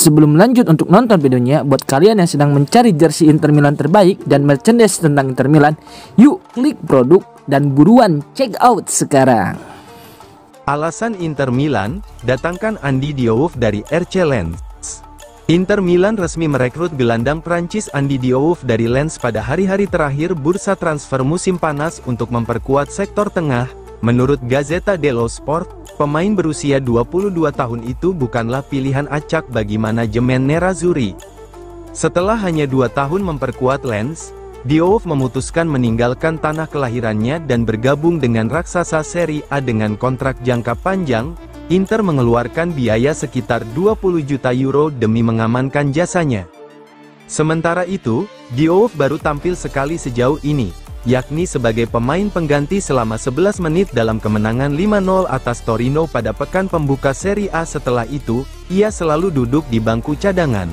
Sebelum lanjut untuk nonton videonya, buat kalian yang sedang mencari jersey Inter Milan terbaik dan merchandise tentang Inter Milan, yuk klik produk dan buruan check out sekarang. Alasan Inter Milan, datangkan Andy Diouf dari RC Lens. Inter Milan resmi merekrut gelandang Prancis Andy Diouf dari Lens pada hari-hari terakhir bursa transfer musim panas untuk memperkuat sektor tengah. Menurut Gazzetta dello Sport, pemain berusia 22 tahun itu bukanlah pilihan acak bagi manajemen Nerazzurri. Setelah hanya 2 tahun memperkuat Lens, Diouf memutuskan meninggalkan tanah kelahirannya dan bergabung dengan raksasa Serie A dengan kontrak jangka panjang. Inter mengeluarkan biaya sekitar 20 juta euro demi mengamankan jasanya. Sementara itu, Diouf baru tampil sekali sejauh ini, yakni sebagai pemain pengganti selama 11 menit dalam kemenangan 5-0 atas Torino pada pekan pembuka Serie A. Setelah itu, ia selalu duduk di bangku cadangan.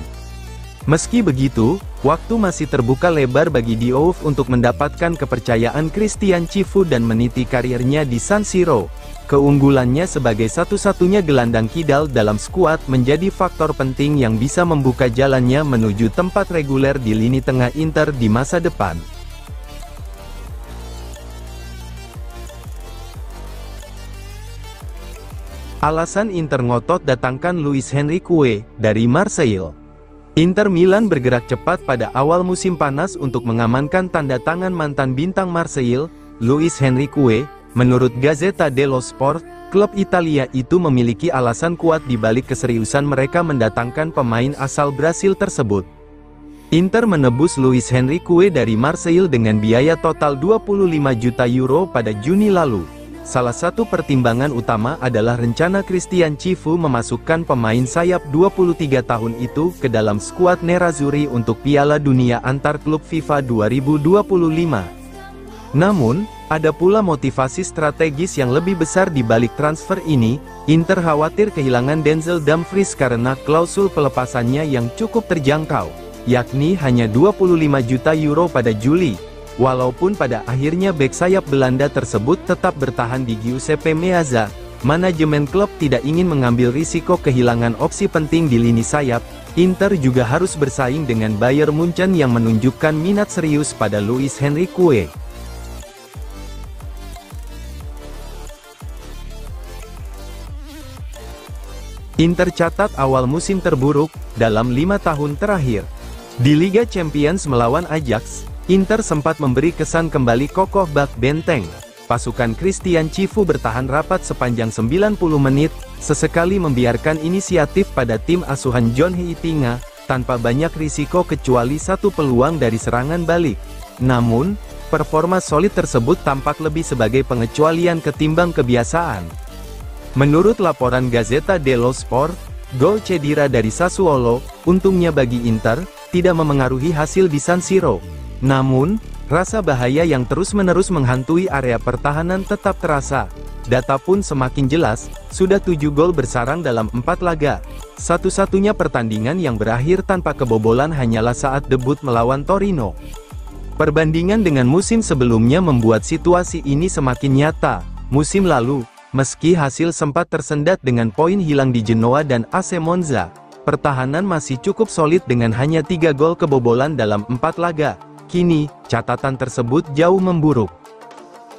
Meski begitu, waktu masih terbuka lebar bagi Diouf untuk mendapatkan kepercayaan Christian Cifu dan meniti karirnya di San Siro. Keunggulannya sebagai satu-satunya gelandang kidal dalam skuad menjadi faktor penting yang bisa membuka jalannya menuju tempat reguler di lini tengah Inter di masa depan. Alasan Inter ngotot datangkan Luis Henrique dari Marseille. Inter Milan bergerak cepat pada awal musim panas untuk mengamankan tanda tangan mantan bintang Marseille, Luis Henrique. Menurut Gazzetta dello Sport, klub Italia itu memiliki alasan kuat di balik keseriusan mereka mendatangkan pemain asal Brasil tersebut. Inter menebus Luis Henrique dari Marseille dengan biaya total 25 juta euro pada Juni lalu. Salah satu pertimbangan utama adalah rencana Christian Cifu memasukkan pemain sayap 23 tahun itu ke dalam skuad Nerazzurri untuk Piala Dunia antar klub FIFA 2025. Namun, ada pula motivasi strategis yang lebih besar di balik transfer ini. Inter khawatir kehilangan Denzel Dumfries karena klausul pelepasannya yang cukup terjangkau, yakni hanya 25 juta euro pada Juli. Walaupun pada akhirnya bek sayap Belanda tersebut tetap bertahan di Giuseppe Meazza, manajemen klub tidak ingin mengambil risiko kehilangan opsi penting di lini sayap. Inter juga harus bersaing dengan Bayern Munchen yang menunjukkan minat serius pada Luis Henrique. Inter catat awal musim terburuk dalam 5 tahun terakhir. Di Liga Champions melawan Ajax, Inter sempat memberi kesan kembali kokoh bak benteng. Pasukan Christian Cifu bertahan rapat sepanjang 90 menit, sesekali membiarkan inisiatif pada tim asuhan John Heitinga, tanpa banyak risiko kecuali satu peluang dari serangan balik. Namun, performa solid tersebut tampak lebih sebagai pengecualian ketimbang kebiasaan. Menurut laporan Gazzetta dello Sport, gol Khedira dari Sassuolo, untungnya bagi Inter, tidak memengaruhi hasil di San Siro. Namun, rasa bahaya yang terus-menerus menghantui area pertahanan tetap terasa. Data pun semakin jelas, sudah 7 gol bersarang dalam 4 laga. Satu-satunya pertandingan yang berakhir tanpa kebobolan hanyalah saat debut melawan Torino. Perbandingan dengan musim sebelumnya membuat situasi ini semakin nyata. Musim lalu, meski hasil sempat tersendat dengan poin hilang di Genoa dan AC Monza, pertahanan masih cukup solid dengan hanya 3 gol kebobolan dalam 4 laga. Kini, catatan tersebut jauh memburuk.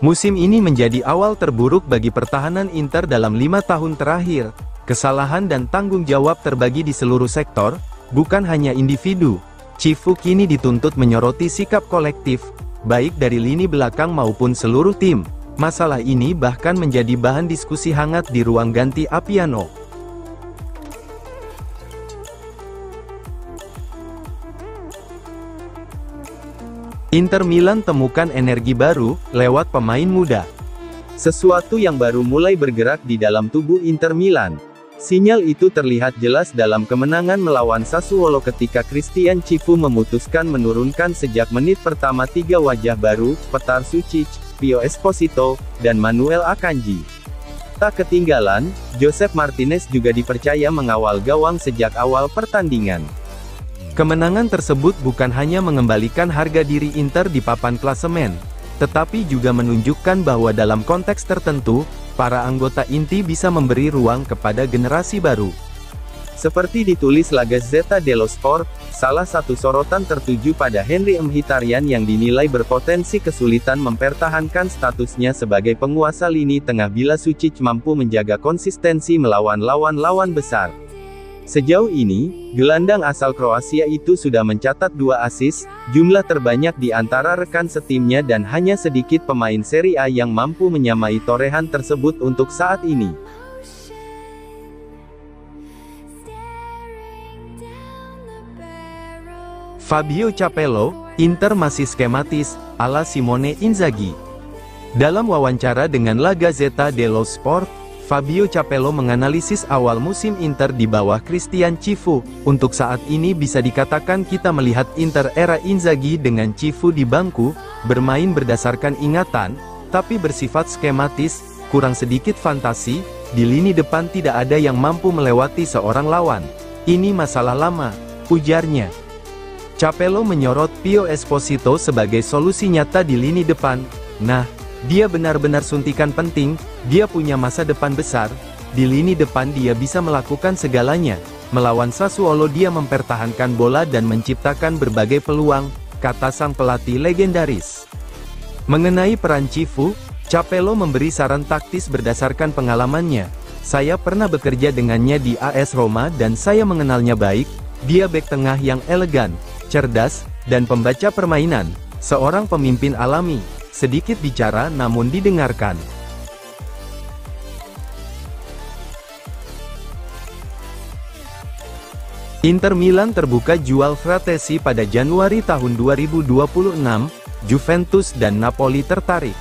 Musim ini menjadi awal terburuk bagi pertahanan Inter dalam 5 tahun terakhir. Kesalahan dan tanggung jawab terbagi di seluruh sektor, bukan hanya individu. Cifu kini dituntut menyoroti sikap kolektif, baik dari lini belakang maupun seluruh tim. Masalah ini bahkan menjadi bahan diskusi hangat di ruang ganti Appiano. Inter Milan temukan energi baru lewat pemain muda. Sesuatu yang baru mulai bergerak di dalam tubuh Inter Milan. Sinyal itu terlihat jelas dalam kemenangan melawan Sassuolo ketika Christian Cifu memutuskan menurunkan sejak menit pertama 3 wajah baru, Petar Sucic, Pio Esposito, dan Manuel Akanji. Tak ketinggalan, Josep Martinez juga dipercaya mengawal gawang sejak awal pertandingan. Kemenangan tersebut bukan hanya mengembalikan harga diri Inter di papan klasemen, tetapi juga menunjukkan bahwa dalam konteks tertentu, para anggota inti bisa memberi ruang kepada generasi baru. Seperti ditulis La Gazzetta dello Sport, salah satu sorotan tertuju pada Henry Mkhitaryan yang dinilai berpotensi kesulitan mempertahankan statusnya sebagai penguasa lini tengah bila Sučić mampu menjaga konsistensi melawan lawan-lawan besar. Sejauh ini, gelandang asal Kroasia itu sudah mencatat 2 assist, jumlah terbanyak di antara rekan setimnya dan hanya sedikit pemain Serie A yang mampu menyamai torehan tersebut untuk saat ini. Fabio Capello, Inter masih skematis, ala Simone Inzaghi. Dalam wawancara dengan La Gazzetta dello Sport, Fabio Capello menganalisis awal musim Inter di bawah Christian Cifu. Untuk saat ini bisa dikatakan kita melihat Inter era Inzaghi dengan Cifu di bangku, bermain berdasarkan ingatan, tapi bersifat skematis, kurang sedikit fantasi, di lini depan tidak ada yang mampu melewati seorang lawan. Ini masalah lama, ujarnya. Capello menyorot Pio Esposito sebagai solusi nyata di lini depan. Nah, dia benar-benar suntikan penting, dia punya masa depan besar, di lini depan dia bisa melakukan segalanya. Melawan Sassuolo dia mempertahankan bola dan menciptakan berbagai peluang, kata sang pelatih legendaris. Mengenai peran Cifu, Capello memberi saran taktis berdasarkan pengalamannya. Saya pernah bekerja dengannya di AS Roma dan saya mengenalnya baik, dia bek tengah yang elegan, cerdas, dan pembaca permainan, seorang pemimpin alami, sedikit bicara namun didengarkan. Inter Milan terbuka jual Fratesi pada Januari tahun 2026, Juventus dan Napoli tertarik.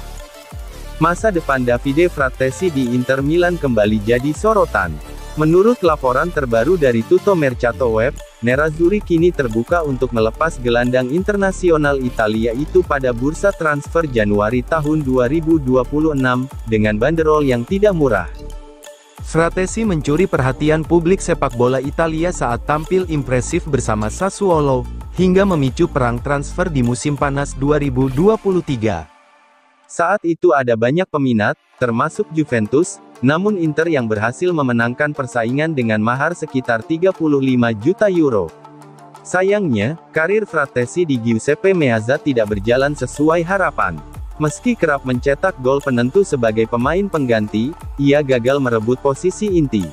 Masa depan Davide Fratesi di Inter Milan kembali jadi sorotan. Menurut laporan terbaru dari Tutto Mercato Web, Nerazzurri kini terbuka untuk melepas gelandang internasional Italia itu pada bursa transfer Januari tahun 2026, dengan banderol yang tidak murah. Fratesi mencuri perhatian publik sepak bola Italia saat tampil impresif bersama Sassuolo, hingga memicu perang transfer di musim panas 2023. Saat itu ada banyak peminat, termasuk Juventus, namun Inter yang berhasil memenangkan persaingan dengan mahar sekitar 35 juta euro. Sayangnya, karir Fratesi di Giuseppe Meazza tidak berjalan sesuai harapan. Meski kerap mencetak gol penentu sebagai pemain pengganti, ia gagal merebut posisi inti.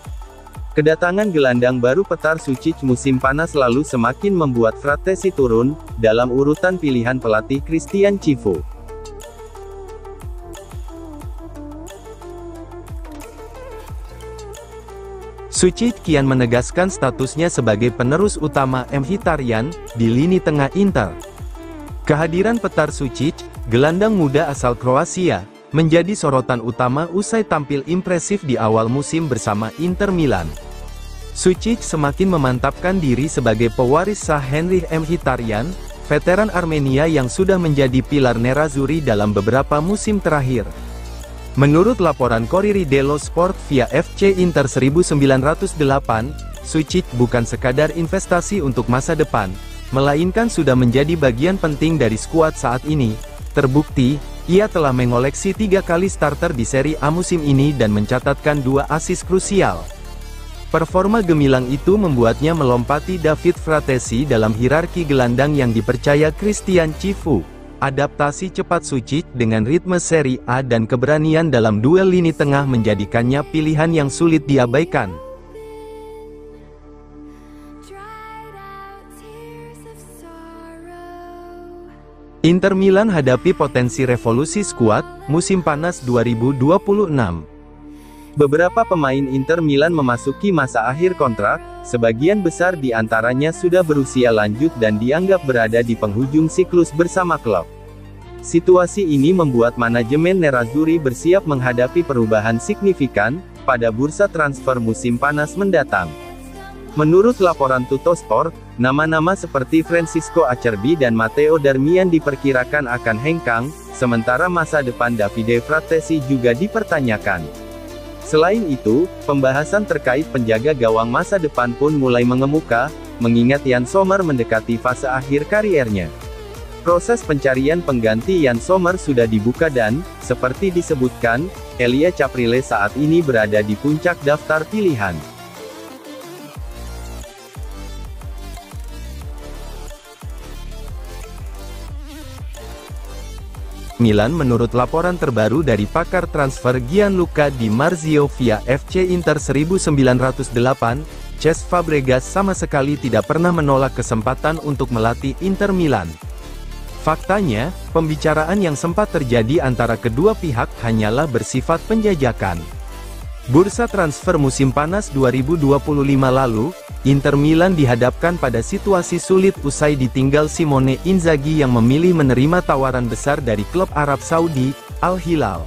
Kedatangan gelandang baru Petar Sučić musim panas lalu semakin membuat Fratesi turun dalam urutan pilihan pelatih Christian Cifu. Sučić kian menegaskan statusnya sebagai penerus utama Mkhitaryan di lini tengah Inter. Kehadiran Petar Sučić, gelandang muda asal Kroasia, menjadi sorotan utama usai tampil impresif di awal musim bersama Inter Milan. Sučić semakin memantapkan diri sebagai pewaris sah Henry Mkhitaryan, veteran Armenia yang sudah menjadi pilar Nerazzurri dalam beberapa musim terakhir. Menurut laporan Corriere dello Sport via FC Inter 1908, Sučić bukan sekadar investasi untuk masa depan, melainkan sudah menjadi bagian penting dari skuad saat ini. Terbukti, ia telah mengoleksi 3 kali starter di Serie A musim ini dan mencatatkan 2 assist krusial. Performa gemilang itu membuatnya melompati David Fratesi dalam hierarki gelandang yang dipercaya Christian Cifu. Adaptasi cepat Sučić dengan ritme Serie A dan keberanian dalam duel lini tengah menjadikannya pilihan yang sulit diabaikan. Inter Milan hadapi potensi revolusi skuad musim panas 2026. Beberapa pemain Inter Milan memasuki masa akhir kontrak, sebagian besar di antaranya sudah berusia lanjut dan dianggap berada di penghujung siklus bersama klub. Situasi ini membuat manajemen Nerazzurri bersiap menghadapi perubahan signifikan pada bursa transfer musim panas mendatang. Menurut laporan Tuttosport, nama-nama seperti Francisco Acerbi dan Matteo Darmian diperkirakan akan hengkang, sementara masa depan Davide Fratesi juga dipertanyakan. Selain itu, pembahasan terkait penjaga gawang masa depan pun mulai mengemuka, mengingat Jan Sommer mendekati fase akhir kariernya. Proses pencarian pengganti Jan Sommer sudah dibuka dan, seperti disebutkan, Elia Caprile saat ini berada di puncak daftar pilihan. Milan menurut laporan terbaru dari pakar transfer Gianluca Di Marzio via FC Inter 1908, Cesc Fabregas sama sekali tidak pernah menolak kesempatan untuk melatih Inter Milan. Faktanya, pembicaraan yang sempat terjadi antara kedua pihak hanyalah bersifat penjajakan. Bursa transfer musim panas 2025 lalu, Inter Milan dihadapkan pada situasi sulit usai ditinggal Simone Inzaghi yang memilih menerima tawaran besar dari klub Arab Saudi, Al Hilal.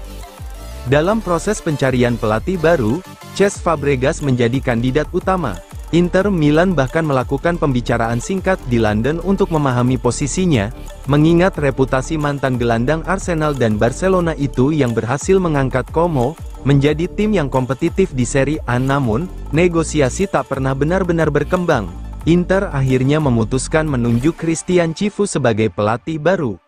Dalam proses pencarian pelatih baru, Cesc Fabregas menjadi kandidat utama. Inter Milan bahkan melakukan pembicaraan singkat di London untuk memahami posisinya, mengingat reputasi mantan gelandang Arsenal dan Barcelona itu yang berhasil mengangkat Como menjadi tim yang kompetitif di Serie A. Namun, negosiasi tak pernah benar-benar berkembang. Inter akhirnya memutuskan menunjuk Christian Cifu sebagai pelatih baru.